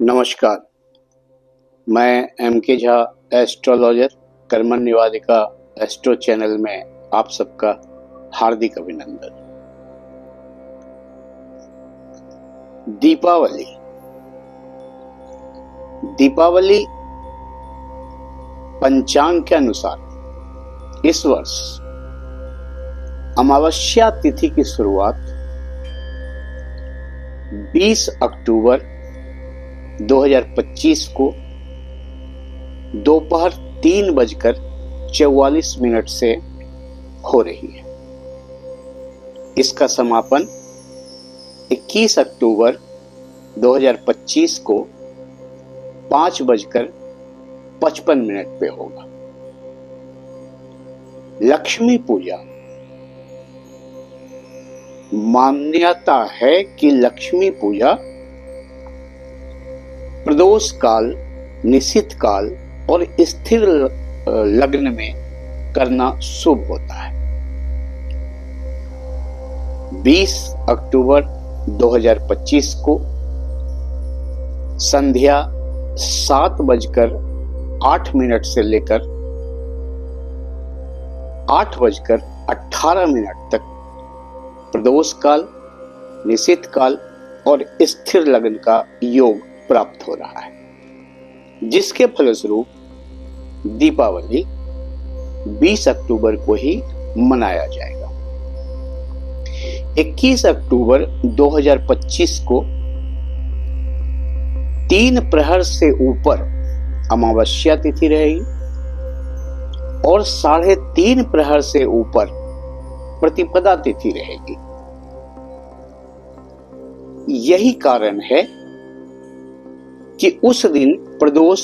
नमस्कार, मैं एम के झा एस्ट्रोलॉजर कर्मण निवादिका एस्ट्रो चैनल में आप सबका हार्दिक अभिनंदन। दीपावली पंचांग के अनुसार इस वर्ष अमावस्या तिथि की शुरुआत 20 अक्टूबर 2025 को दोपहर 3:44 से हो रही है। इसका समापन 21 अक्टूबर 2025 को 5:55 पे होगा। लक्ष्मी पूजा, मान्यता है कि लक्ष्मी पूजा प्रदोष काल, निशित काल और स्थिर लग्न में करना शुभ होता है। 20 अक्टूबर 2025 को संध्या 7:08 से लेकर 8:18 तक प्रदोष काल, निशित काल और स्थिर लग्न का योग प्राप्त हो रहा है, जिसके फलस्वरूप दीपावली 20 अक्टूबर को ही मनाया जाएगा। 21 अक्टूबर 2025 को 3 प्रहर से ऊपर अमावस्या तिथि रहेगी और 3.5 प्रहर से ऊपर प्रतिपदा तिथि रहेगी। यही कारण है कि उस दिन प्रदोष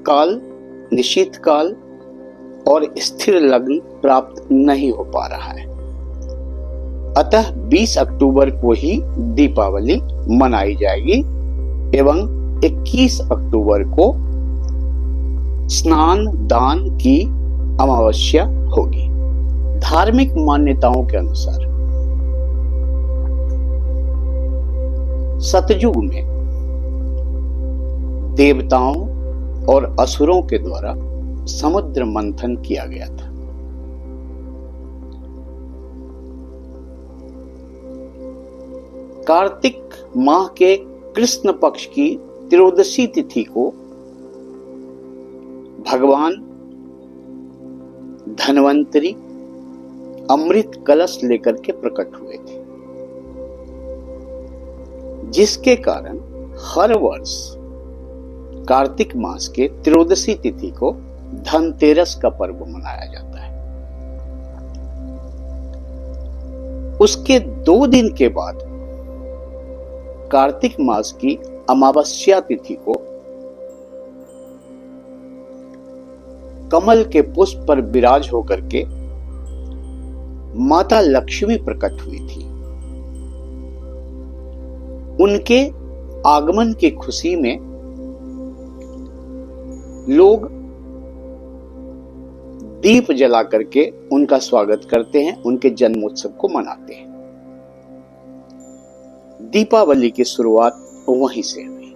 काल, निशित काल और स्थिर लग्न प्राप्त नहीं हो पा रहा है। अतः 20 अक्टूबर को ही दीपावली मनाई जाएगी एवं 21 अक्टूबर को स्नान दान की अमावस्या होगी। धार्मिक मान्यताओं के अनुसार सतयुग में देवताओं और असुरों के द्वारा समुद्र मंथन किया गया था। कार्तिक माह के कृष्ण पक्ष की त्रयोदशी तिथि को भगवान धन्वंतरी अमृत कलश लेकर के प्रकट हुए थे, जिसके कारण हर वर्ष कार्तिक मास के त्रयोदशी तिथि को धनतेरस का पर्व मनाया जाता है। उसके 2 दिन के बाद कार्तिक मास की अमावस्या तिथि को कमल के पुष्प पर विराज होकर के माता लक्ष्मी प्रकट हुई थी। उनके आगमन की खुशी में लोग दीप जला करके उनका स्वागत करते हैं, उनके जन्मोत्सव को मनाते हैं। दीपावली की शुरुआत वहीं से हुई।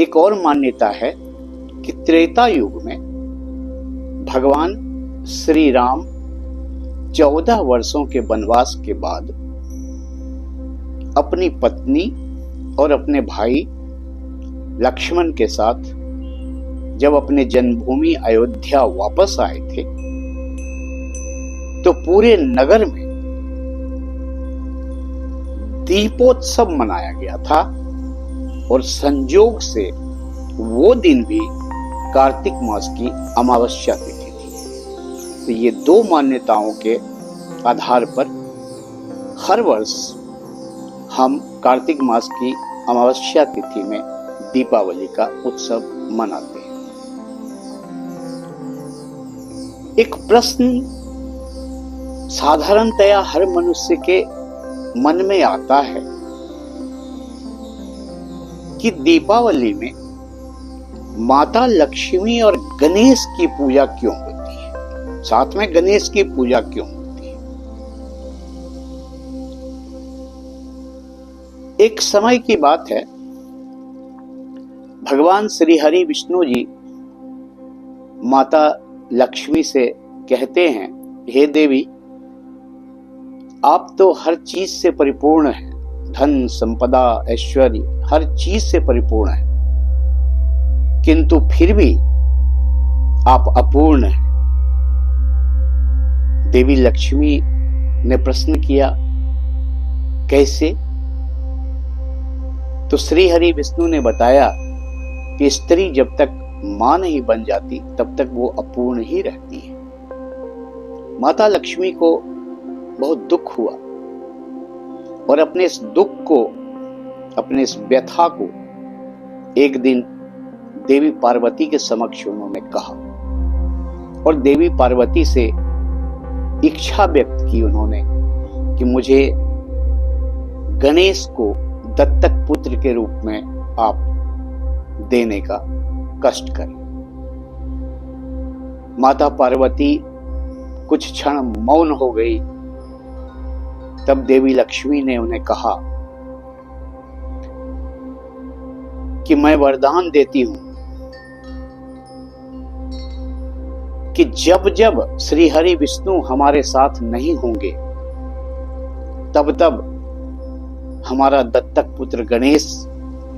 एक और मान्यता है कि त्रेता युग में भगवान श्री राम 14 वर्षों के वनवास के बाद अपनी पत्नी और अपने भाई लक्ष्मण के साथ जब अपने जन्मभूमि अयोध्या वापस आए थे, तो पूरे नगर में दीपोत्सव मनाया गया था और संयोग से वो दिन भी कार्तिक मास की अमावस्या तिथि थी। तो ये 2 मान्यताओं के आधार पर हर वर्ष हम कार्तिक मास की अमावस्या तिथि में दीपावली का उत्सव मनाते हैं। एक प्रश्न साधारणतया हर मनुष्य के मन में आता है कि दीपावली में माता लक्ष्मी और गणेश की पूजा क्यों होती है, साथ में गणेश की पूजा क्यों होती है। एक समय की बात है, भगवान श्री हरि विष्णु जी माता लक्ष्मी से कहते हैं, हे देवी, आप तो हर चीज से परिपूर्ण हैं, धन संपदा ऐश्वर्य हर चीज से परिपूर्ण है, किंतु फिर भी आप अपूर्ण हैं। देवी लक्ष्मी ने प्रश्न किया, कैसे? तो श्री हरि विष्णु ने बताया कि स्त्री जब तक मां नहीं बन जाती तब तक वो अपूर्ण ही रहती है। माता लक्ष्मी को बहुत दुख हुआ और अपने इस दुख को, अपने इस व्यथा को एक दिन देवी पार्वती के समक्ष उन्होंने कहा और देवी पार्वती से इच्छा व्यक्त की उन्होंने कि मुझे गणेश को दत्तक पुत्र के रूप में आप देने का कष्ट करें। माता पार्वती कुछ क्षण मौन हो गई। तब देवी लक्ष्मी ने उन्हें कहा कि मैं वरदान देती हूं कि जब जब श्री हरि विष्णु हमारे साथ नहीं होंगे तब तब हमारा दत्तक पुत्र गणेश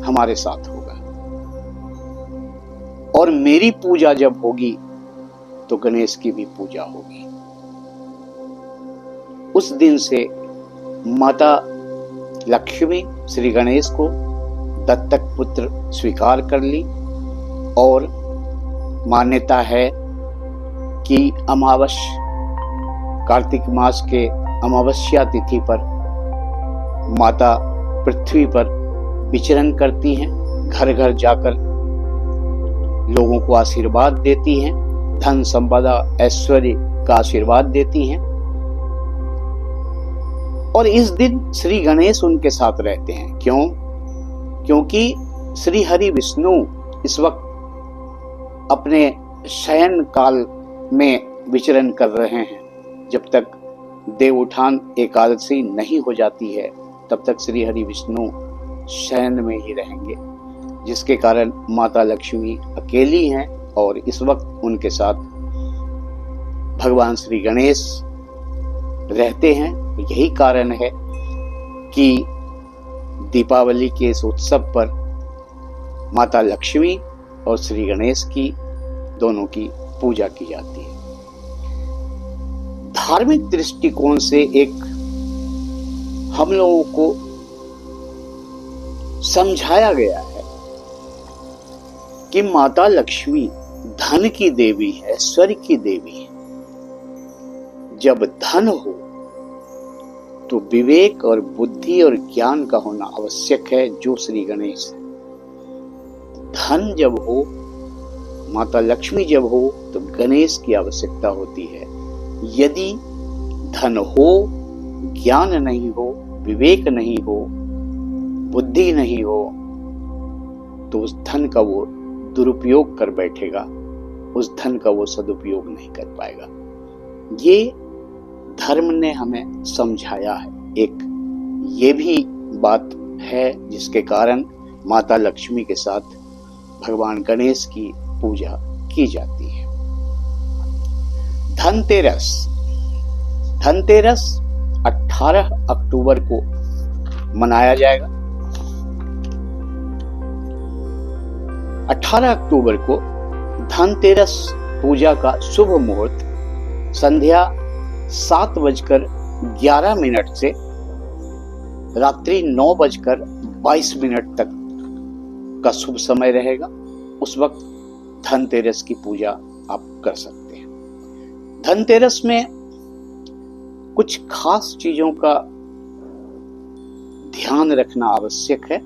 हमारे साथ होगा, और मेरी पूजा जब होगी तो गणेश की भी पूजा होगी। उस दिन से माता लक्ष्मी श्री गणेश को दत्तक पुत्र स्वीकार कर ली और मान्यता है कि कार्तिक मास के अमावस्या तिथि पर माता पृथ्वी पर विचरण करती हैं, घर घर जाकर लोगों को आशीर्वाद देती हैं, धन संपदा ऐश्वर्य का आशीर्वाद देती हैं। और इस दिन श्री गणेश उनके साथ रहते हैं। क्यों? क्योंकि श्री हरि विष्णु इस वक्त अपने शयन काल में विचरण कर रहे हैं। जब तक देवउठान एकादशी नहीं हो जाती है तब तक श्री हरि विष्णु शयन में ही रहेंगे, जिसके कारण माता लक्ष्मी अकेली हैं और इस वक्त उनके साथ भगवान श्री गणेश रहते हैं। यही कारण है कि दीपावली के इस उत्सव पर माता लक्ष्मी और श्री गणेश की दोनों की पूजा की जाती है। धार्मिक दृष्टिकोण से एक हम लोगों को समझाया गया है कि माता लक्ष्मी धन की देवी है, ऐश्वर्य की देवी है। जब धन हो तो विवेक और बुद्धि और ज्ञान का होना आवश्यक है, जो श्री गणेश है। धन जब हो, माता लक्ष्मी जब हो, तो गणेश की आवश्यकता होती है। यदि धन हो, ज्ञान नहीं हो, विवेक नहीं हो, बुद्धि नहीं हो, तो उस धन का वो दुरुपयोग कर बैठेगा, उस धन का वो सदुपयोग नहीं कर पाएगा। ये धर्म ने हमें समझाया है। एक ये भी बात है जिसके कारण माता लक्ष्मी के साथ भगवान गणेश की पूजा की जाती है। धनतेरस 18 अक्टूबर को मनाया जाएगा। 18 अक्टूबर को धनतेरस पूजा का शुभ मुहूर्त संध्या 7:11 से रात्रि 9:22 तक का शुभ समय रहेगा। उस वक्त धनतेरस की पूजा आप कर सकते हैं। धनतेरस में कुछ खास चीजों का ध्यान रखना आवश्यक है।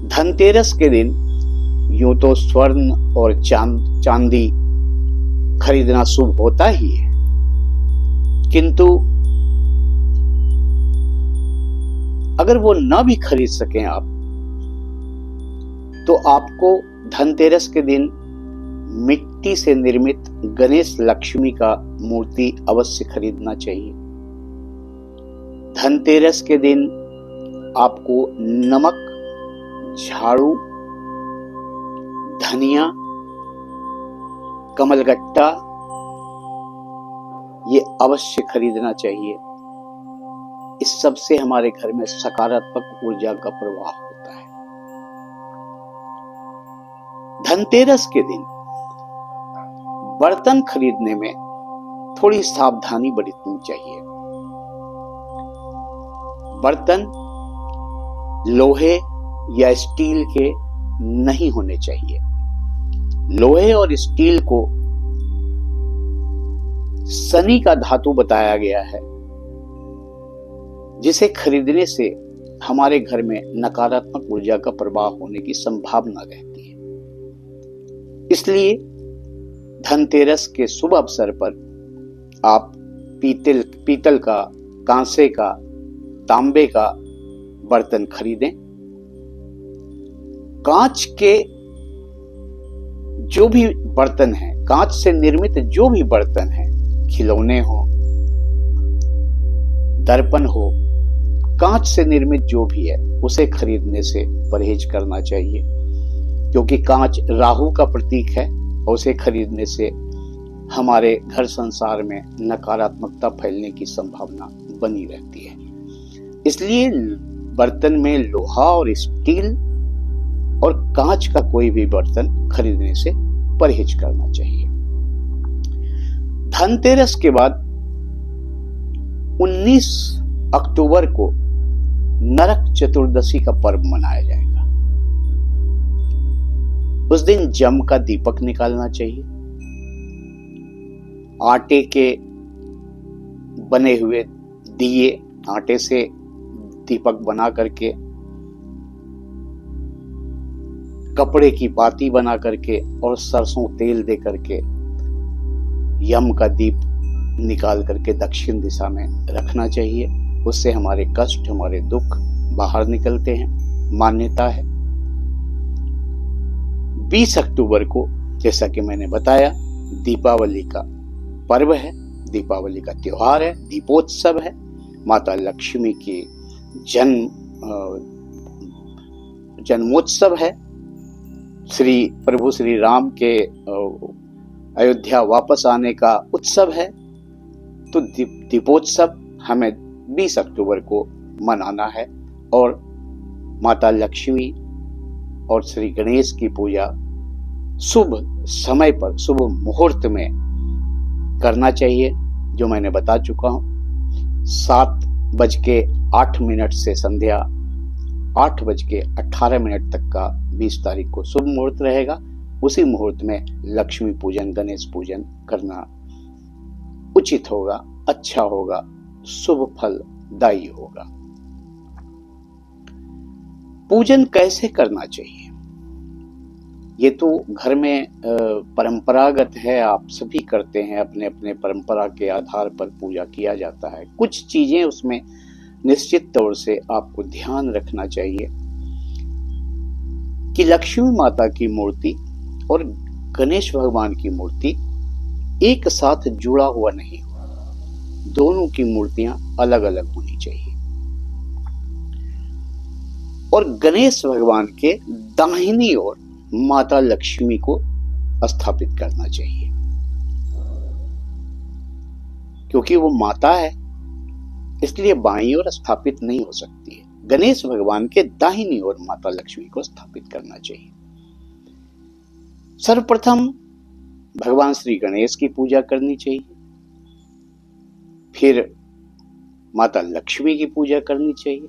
धनतेरस के दिन यूं तो स्वर्ण और चांदी खरीदना शुभ होता ही है, किंतु अगर वो ना भी खरीद सकें आप, तो आपको धनतेरस के दिन मिट्टी से निर्मित गणेश लक्ष्मी का मूर्ति अवश्य खरीदना चाहिए। धनतेरस के दिन आपको नमक, झाड़ू, धनिया, कमलगट्टा ये अवश्य खरीदना चाहिए। इस सब से हमारे घर में सकारात्मक ऊर्जा का प्रवाह होता है। धनतेरस के दिन बर्तन खरीदने में थोड़ी सावधानी बरतनी चाहिए। बर्तन लोहे या स्टील के नहीं होने चाहिए। लोहे और स्टील को शनि का धातु बताया गया है, जिसे खरीदने से हमारे घर में नकारात्मक ऊर्जा का प्रवाह होने की संभावना रहती है। इसलिए धनतेरस के शुभ अवसर पर आप पीतल का, कांसे का, तांबे का बर्तन खरीदें। कांच के जो भी बर्तन हैं, कांच से निर्मित जो भी बर्तन हैं, खिलौने हो, दर्पण हो, कांच से निर्मित जो भी है उसे खरीदने से परहेज करना चाहिए, क्योंकि कांच राहु का प्रतीक है और उसे खरीदने से हमारे घर संसार में नकारात्मकता फैलने की संभावना बनी रहती है। इसलिए बर्तन में लोहा और स्टील और कांच का कोई भी बर्तन खरीदने से परहेज करना चाहिए। धनतेरस के बाद 19 अक्टूबर को नरक चतुर्दशी का पर्व मनाया जाएगा। उस दिन जम का दीपक निकालना चाहिए। आटे के बने हुए दिए, आटे से दीपक बना करके, कपड़े की बाती बना करके और सरसों तेल दे करके यम का दीप निकाल करके दक्षिण दिशा में रखना चाहिए। उससे हमारे कष्ट, हमारे दुख बाहर निकलते हैं, मान्यता है। 20 अक्टूबर को, जैसा कि मैंने बताया, दीपावली का पर्व है, दीपावली का त्योहार है, दीपोत्सव है। माता लक्ष्मी की जन्मोत्सव है। प्रभु श्री राम के अयोध्या वापस आने का उत्सव है। तो दीपोत्सव हमें 20 अक्टूबर को मनाना है और माता लक्ष्मी और श्री गणेश की पूजा शुभ समय पर, शुभ मुहूर्त में करना चाहिए, जो मैंने बता चुका हूं। 7:08 से संध्या 8:18 तक का 20 तारीख को शुभ मुहूर्त रहेगा। उसी मुहूर्त में लक्ष्मी पूजन, गणेश पूजन करना उचित होगा, अच्छा होगा, शुभ फलदायी होगा। पूजन कैसे करना चाहिए, ये तो घर में परंपरागत है, आप सभी करते हैं, अपने अपने परंपरा के आधार पर पूजा किया जाता है। कुछ चीजें उसमें निश्चित तौर से आपको ध्यान रखना चाहिए कि लक्ष्मी माता की मूर्ति और गणेश भगवान की मूर्ति एक साथ जुड़ा हुआ नहीं हो, दोनों की मूर्तियां अलग अलग होनी चाहिए। और गणेश भगवान के दाहिनी ओर माता लक्ष्मी को स्थापित करना चाहिए, क्योंकि वो माता है, इसलिए बाईं ओर स्थापित नहीं हो सकती है। गणेश भगवान के दाहिनी ओर माता लक्ष्मी को स्थापित करना चाहिए। सर्वप्रथम भगवान श्री गणेश की पूजा करनी चाहिए, फिर माता लक्ष्मी की पूजा करनी चाहिए।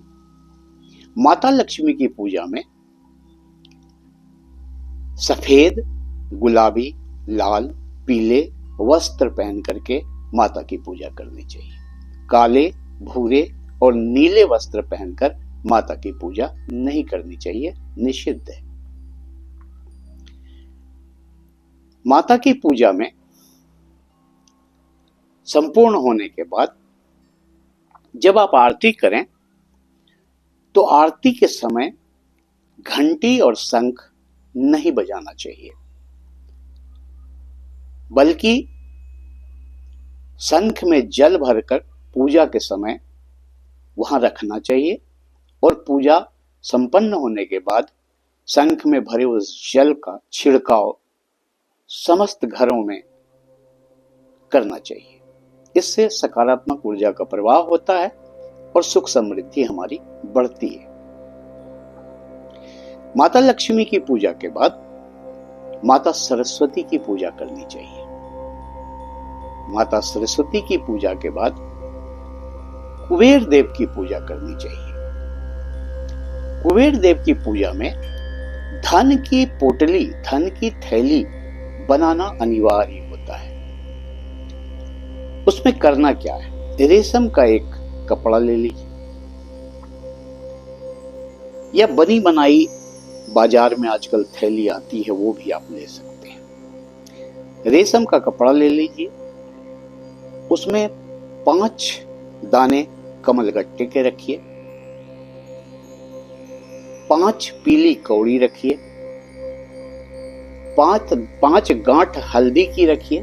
माता लक्ष्मी की पूजा में सफेद, गुलाबी, लाल, पीले वस्त्र पहन करके माता की पूजा करनी चाहिए। काले, भूरे और नीले वस्त्र पहनकर माता की पूजा नहीं करनी चाहिए, निषिद्ध है। माता की पूजा में संपूर्ण होने के बाद जब आप आरती करें तो आरती के समय घंटी और शंख नहीं बजाना चाहिए, बल्कि शंख में जल भरकर पूजा के समय वहां रखना चाहिए और पूजा संपन्न होने के बाद शंख में भरे उस जल का छिड़काव समस्त घरों में करना चाहिए। इससे सकारात्मक ऊर्जा का प्रवाह होता है और सुख समृद्धि हमारी बढ़ती है। माता लक्ष्मी की पूजा के बाद माता सरस्वती की पूजा करनी चाहिए। माता सरस्वती की पूजा के बाद कुबेर देव की पूजा करनी चाहिए। कुबेर देव की पूजा में धन की पोटली, धन की थैली बनाना अनिवार्य होता है। उसमें करना क्या है? रेशम का एक कपड़ा ले लीजिए या बनी बनाई बाजार में आजकल थैली आती है, वो भी आप ले सकते हैं। रेशम का कपड़ा ले लीजिए, उसमें 5 दाने कमलगट्टे के रखिए, 5 पीली कौड़ी रखिए, 5 गांठ हल्दी की रखिए,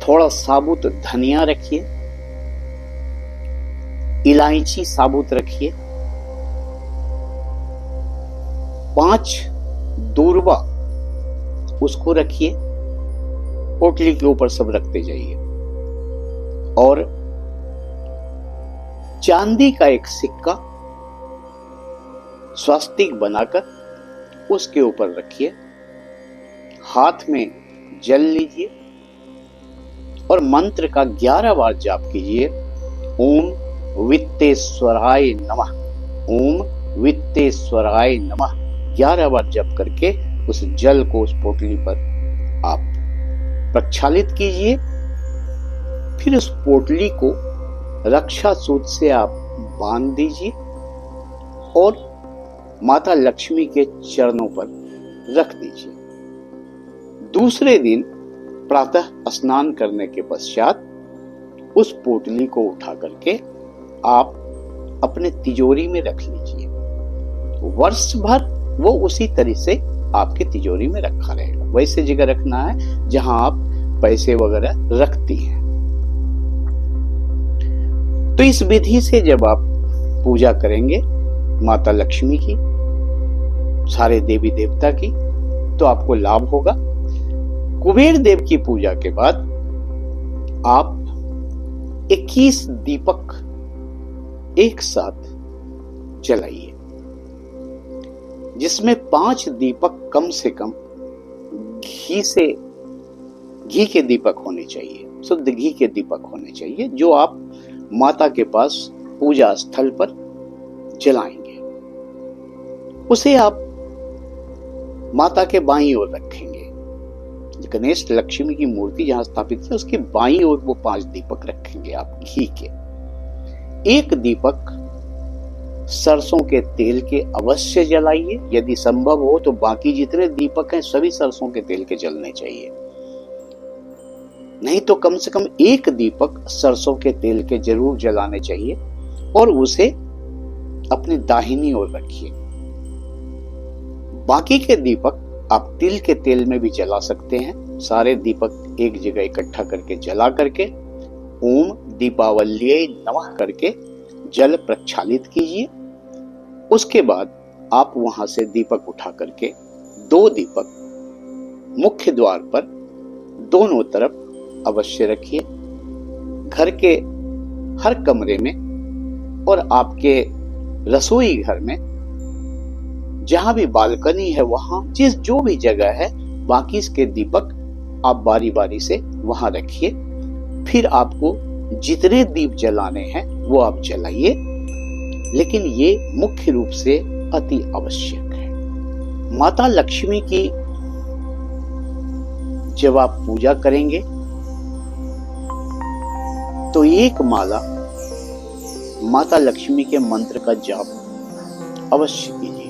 थोड़ा साबुत धनिया रखिए, इलायची साबुत रखिए, 5 दूर्वा उसको रखिए, पोटली के ऊपर सब रखते जाइए। और चांदी का एक सिक्का स्वास्तिक बनाकर उसके ऊपर रखिए, हाथ में जल लीजिए और मंत्र का 11 बार जाप कीजिए। ओम वित्तेश्वराय नमः, ओम वित्तेश्वराय नमः 11 बार जप करके उस जल को उस पोटली पर आप प्रक्षालित कीजिए। फिर उस पोटली को रक्षा सूत्र से आप बांध दीजिए और माता लक्ष्मी के चरणों पर रख दीजिए। दूसरे दिन प्रातः स्नान करने के पश्चात उस पोटली को उठा करके आप अपने तिजोरी में रख लीजिए। वर्ष भर वो उसी तरह से आपके तिजोरी में रखा रहेगा। वैसे जगह रखना है जहां आप पैसे वगैरह रखती हैं। तो इस विधि से जब आप पूजा करेंगे माता लक्ष्मी की, सारे देवी देवता की, तो आपको लाभ होगा। कुबेर देव की पूजा के बाद आप 21 दीपक एक साथ जलाइए, जिसमें 5 दीपक कम से कम घी के दीपक होने चाहिए, शुद्ध घी के दीपक होने चाहिए, जो आप माता के पास पूजा स्थल पर जलाएंगे। उसे आप माता के बाईं ओर रखेंगे। गणेश लक्ष्मी की मूर्ति जहां स्थापित है उसके बाईं ओर वो 5 दीपक रखेंगे आप घी के। एक दीपक सरसों के तेल के अवश्य जलाइए। यदि संभव हो तो बाकी जितने दीपक हैं सभी सरसों के तेल के जलने चाहिए। नहीं तो कम से कम एक दीपक सरसों के तेल के जरूर जलाने चाहिए और उसे अपने दाहिनी ओर रखिए। बाकी के दीपक आप तिल के तेल में भी जला सकते हैं। सारे दीपक एक जगह इकट्ठा करके जला करके ओम दीपावल्यै नमः करके जल प्रक्षालित कीजिए। उसके बाद आप वहां से दीपक उठा करके 2 दीपक मुख्य द्वार पर दोनों तरफ अवश्य रखिए। घर के हर कमरे में और आपके रसोई घर में जहां भी बालकनी है वहां जो भी जगह है बाकी इसके दीपक आप बारी बारी से वहां रखिए। फिर आपको जितने दीप जलाने हैं वो आप जलाइए, लेकिन ये मुख्य रूप से अति आवश्यक है। माता लक्ष्मी की जब आप पूजा करेंगे तो एक माला माता लक्ष्मी के मंत्र का जाप अवश्य कीजिए।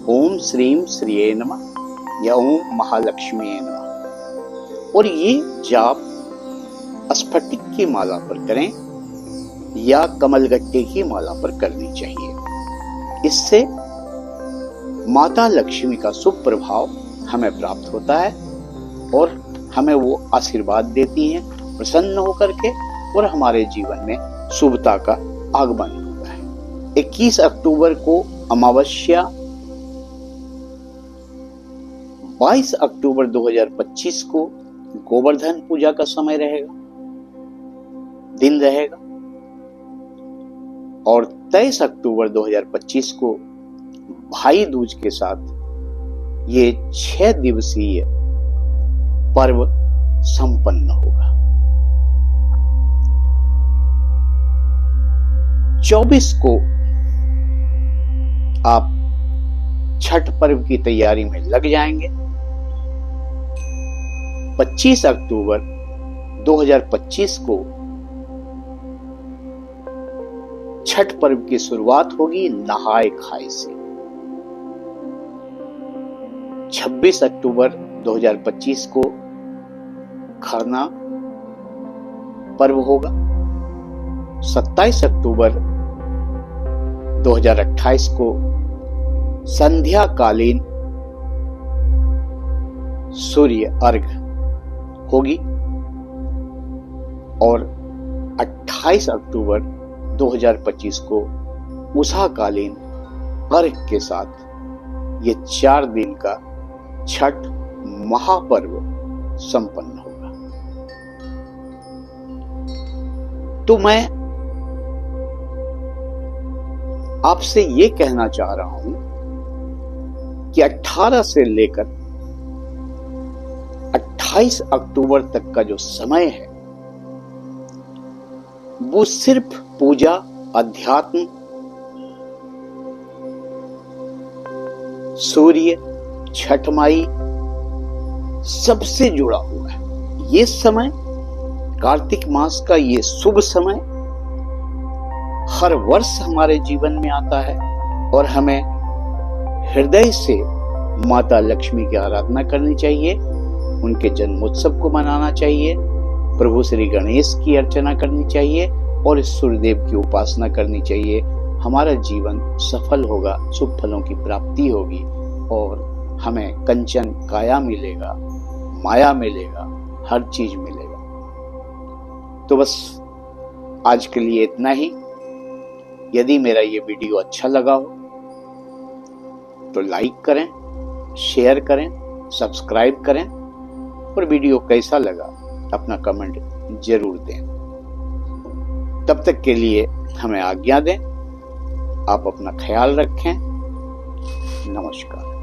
ओम श्रीम श्रीये नमः या ओम महालक्ष्मी नमः। और ये जाप स्फटिक की माला पर करें या कमलगट्टे की माला पर करनी चाहिए। इससे माता लक्ष्मी का शुभ प्रभाव हमें प्राप्त होता है और हमें वो आशीर्वाद देती हैं प्रसन्न होकर के और हमारे जीवन में शुभता का आगमन होता है। 21 अक्टूबर को अमावस्या, 22 अक्टूबर 2025 को गोवर्धन पूजा का समय रहेगा, दिन रहेगा, और 23 अक्टूबर 2025 को भाई दूज के साथ ये 6 दिवसीय पर्व संपन्न होगा। 24 को आप छठ पर्व की तैयारी में लग जाएंगे। 25 अक्टूबर 2025 को छठ पर्व की शुरुआत होगी नहाए खाए से। 26 अक्टूबर 2025 को खरना पर्व होगा। 27 अक्टूबर 2028 को संध्याकालीन सूर्य अर्घ होगी, और 28 अक्टूबर 2025 को उषाकालीन अर्घ के साथ ये 4 दिन का छठ महापर्व संपन्न होगा। तो मैं आपसे ये कहना चाह रहा हूं कि 18 से लेकर 28 अक्टूबर तक का जो समय है वो सिर्फ पूजा, अध्यात्म, सूर्य, छठ माई सबसे जुड़ा हुआ है। ये समय, कार्तिक मास का ये शुभ समय हर वर्ष हमारे जीवन में आता है, और हमें हृदय से माता लक्ष्मी की आराधना करनी चाहिए, उनके जन्मोत्सव को मनाना चाहिए, प्रभु श्री गणेश की अर्चना करनी चाहिए और सूर्यदेव की उपासना करनी चाहिए। हमारा जीवन सफल होगा, शुभ फलों की प्राप्ति होगी और हमें कंचन काया मिलेगा, माया मिलेगा, हर चीज मिलेगा। तो बस आज के लिए इतना ही। यदि मेरा ये वीडियो अच्छा लगा हो तो लाइक करें, शेयर करें, सब्सक्राइब करें, और वीडियो कैसा लगा अपना कमेंट जरूर दें। तब तक के लिए हमें आज्ञा दें। आप अपना ख्याल रखें। नमस्कार।